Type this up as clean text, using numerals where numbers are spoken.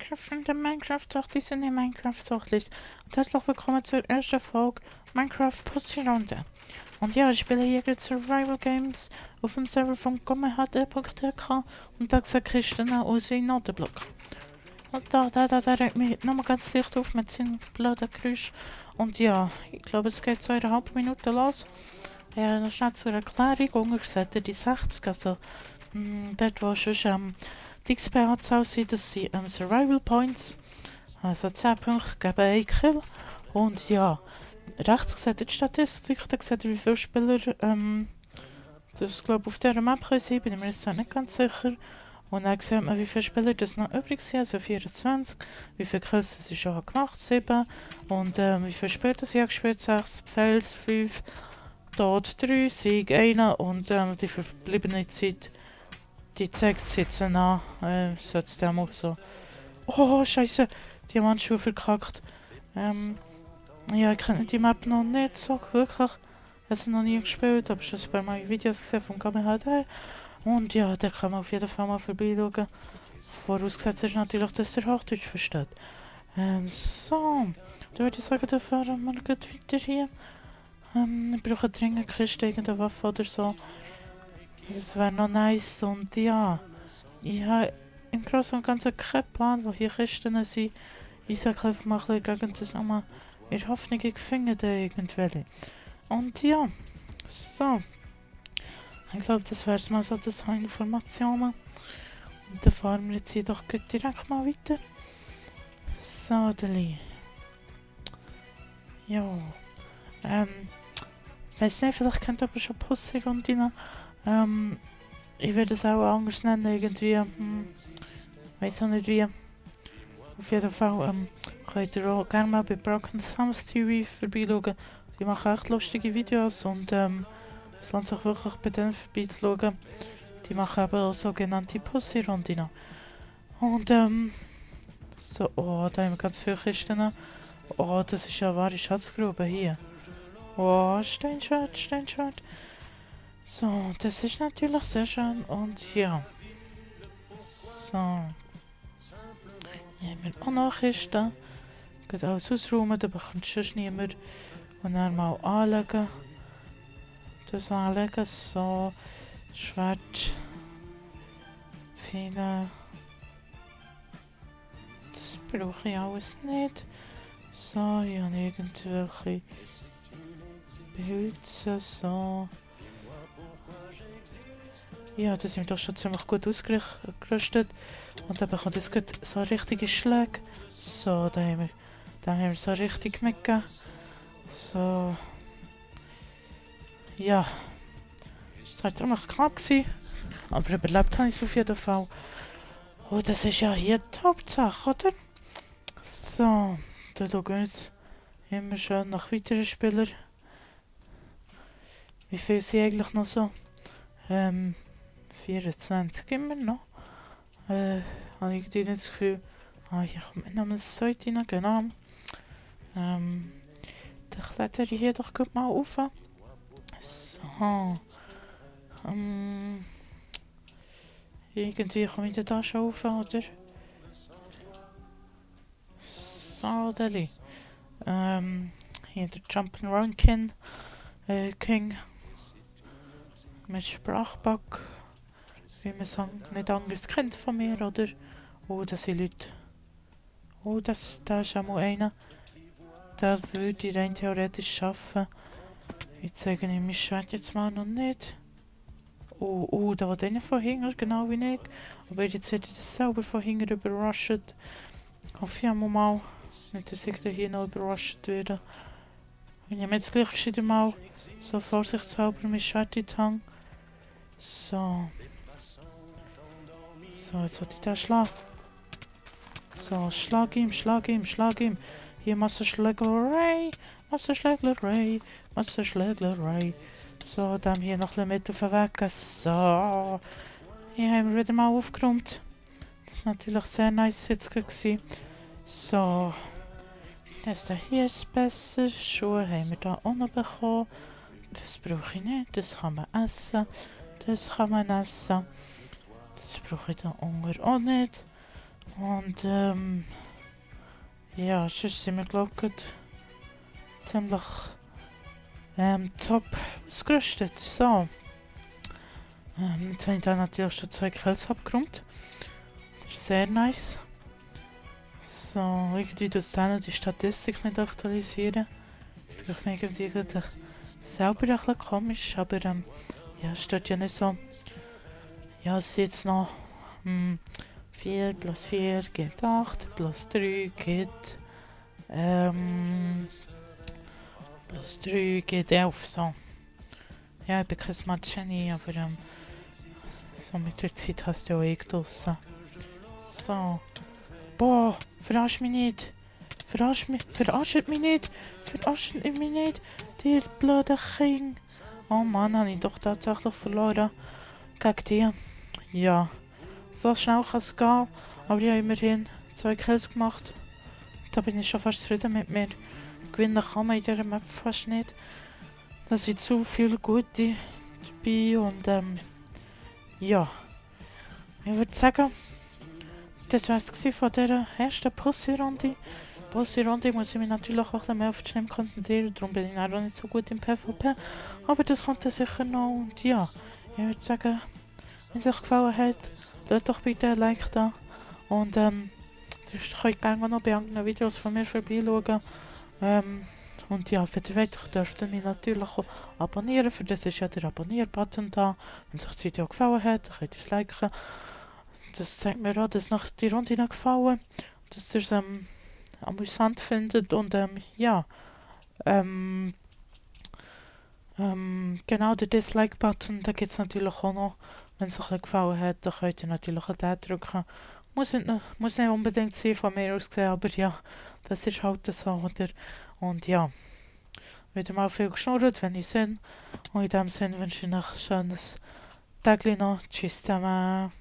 Minecraft und der Minecraft-Tochtis und der Minecraft-Tochtis. Und herzlich willkommen zur ersten Folge Minecraft Pussy-Runde. Und ja, ich spiele hier gerade Survival Games auf dem Server von GommeHD.tk und da sieht Christian aus wie ein Notenblock. Und da regt mich nochmal ganz leicht auf mit seinem blöden Geräusch. Und ja, ich glaube es geht 2,5 Minuten los. Ja, noch schnell zur Erklärung, ungefähr die 60, also dort wo schon die XP-Anzahl sind, das sind Survival Points, also 10 Punkte geben 1 Kill. Und ja, rechts seht ihr die Statistik, da seht ihr wie viele Spieler das glaube auf dieser Map können sein, bin ich mir jetzt nicht ganz sicher. Und dann sieht man, wie viele Spieler das noch übrig sind, also 24, wie viele Kills sie schon gemacht, 7. Und wie viele Spiele sie haben gespielt, 6, Fails 5, Tod 3, Sieg 1 und die verbliebene Zeit, die zeigt es jetzt an, so jetzt mal so. Oh, scheiße, Diamantschuhe verkackt. Ja, ich kenne die Map noch nicht so wirklich. Ich habe sie noch nie gespielt, aber schon ein paar Mal Videos gesehen vom GommeHD. Und ja, da kann man auf jeden Fall mal vorbeischauen. Vorausgesetzt ist natürlich, dass der Hochdeutsch versteht. So, da würde ich sagen, da fahren wir gleich weiter hier. Ich brauche dringend eine Kiste, irgendeine Waffe oder so. Das wäre noch nice. Und ja, ich habe im Großen und Ganzen keinen Plan, wo hier Kisten sind. Ich sage einfach mal ein bisschen gegen das nochmal in Hoffnung, ich finde irgendwelche. Und ja, so. Ich glaube, das wäre es mal so, das an Informationen. Und dann fahren wir jetzt hier doch direkt mal weiter. So, Deli. Ja. Weiß nicht, vielleicht kennt ihr aber schon Pussy-Runde. Ich würde es auch anders nennen, irgendwie. Weiß auch nicht wie. Auf jeden Fall könnt ihr auch gerne mal bei Broken Thumbs TV vorbeischauen. Die machen echt lustige Videos und es lohnt sich wirklich bei denen vorbeizuschauen. Die machen eben auch sogenannte Pussy-Runden. Und so, oh, da haben wir ganz viele Kisten. Oh, das ist ja eine wahre Schatzgrube hier. Oh, Steinschwert. So, das ist natürlich sehr schön und ja. So. Hier haben wir auch noch Kisten. Geht alles ausräumen, da bekommt sonst niemand. Und dann mal anlegen. Das anlegen, so. Schwert. Finger. Das brauche ich alles nicht. So, hier habe ich irgendwelche Pilze, so. Ja, das sind wir doch schon ziemlich gut ausgerüstet. Und dann bekommt es gut so richtige Schläge. So, da haben wir so richtig mitgegeben. So. Ja. Das war ziemlich knapp gewesen. Aber überlebt habe ich es auf jeden Fall. Oh, das ist ja hier die Hauptsache, oder? So. Da schauen wir jetzt immer schön nach weiteren Spielern. Wie viel sind eigentlich noch so? 24 immer noch. Habe ich nicht das Gefühl. Ja, kommt noch ein zweites rein, genau. Dann klettere ich hier doch gut mal auf. So. Irgendwie komme ich da schon rauf, oder? So, Deli. Hier der Jump'n'Run King. Mit Sprachbug. Wie man sagen, nicht anders kennt von mir, oder? Oh, das sind Leute. Oh, da ist auch mal einer. Da würde ich rein theoretisch schaffen. Ich zeige ihm mein Schwert jetzt mal noch nicht. Oh, da war einer von hinten, genau wie ich. Aber jetzt werde ich das selber von hinten überrascht. Hoffe ich mal. Nicht, dass ich da hier noch überrascht werde. Ich nehme jetzt gleich gescheiter mal so vorsichtshalber mein Schwert in die Hand. So. So, jetzt sollte ich da schlagen. So, schlag ihm. Hier Massenschlägerei. So, dann hier noch ein bisschen mit auf den Weg. So. Hier haben wir wieder mal aufgeräumt. Das ist natürlich sehr nice jetzt gewesen. So. Das hier ist besser. Schuhe haben wir da auch noch bekommen. Das brauche ich nicht. Das kann man essen. Das brauche ich da unten auch nicht. Und ja, sonst sind wir glaube ich ziemlich top ausgerüstet. So, jetzt habe ich da natürlich schon 2 Kills abgeräumt. Das ist sehr nice. So, irgendwie durch die Statistik nicht aktualisieren. Vielleicht mir irgendwie gerade selber ein bisschen komisch, aber ja, steht ja nicht so. Ja, es ist jetzt noch 4 plus 4 gibt 8, plus 3 gibt plus 3 gibt 11, so. Ja, ich bin kein Match-Genie, aber so mit der Zeit hast du auch eh draussen. So. Boah, verarsch mich nicht. Verarscht mich nicht. Verarscht mich nicht. Die blöde King. Oh Mann, habe ich doch tatsächlich verloren. Gegen die. Ja. So schnell kann es gehen. Aber ich habe immerhin 2 Kills gemacht. Da bin ich schon fast zufrieden mit mir. Gewinnen kann man in dieser Map fast nicht. Da sind zu viele gute dabei und ja. Ich würde sagen, das war es von dieser ersten Pussy-Runde. Pussy-Runde muss ich mich natürlich auch ein bisschen mehr auf die Stimme konzentrieren, darum bin ich auch nicht so gut im PvP. Aber das kommt dann sicher noch und ja, ich würde sagen, wenn es euch gefallen hat, lasst doch bitte ein Like da. Und ihr könnt gerne noch bei anderen Videos von mir vorbeischauen. Und ja, wenn ihr wollt, dürft ihr mich natürlich auch abonnieren, für das ist ja der Abonnier-Button da. Wenn euch das Video gefallen hat, dann könnt ihr es liken. Das zeigt mir auch, dass noch die Runde noch gefallen, dass ihr es amüsant findet und ja, genau der Dislike-Button, da gibt es natürlich auch noch, wenn es euch gefallen hat, dann könnt ihr natürlich auch den drücken. Muss nicht unbedingt sein von mir aus gesehen, aber ja, das ist halt so, oder? Und ja, wieder mal viel geschnurrt, wenn ich Sinn. Und in dem Sinn wünsche ich noch ein schönes Tag noch. Tschüss zusammen.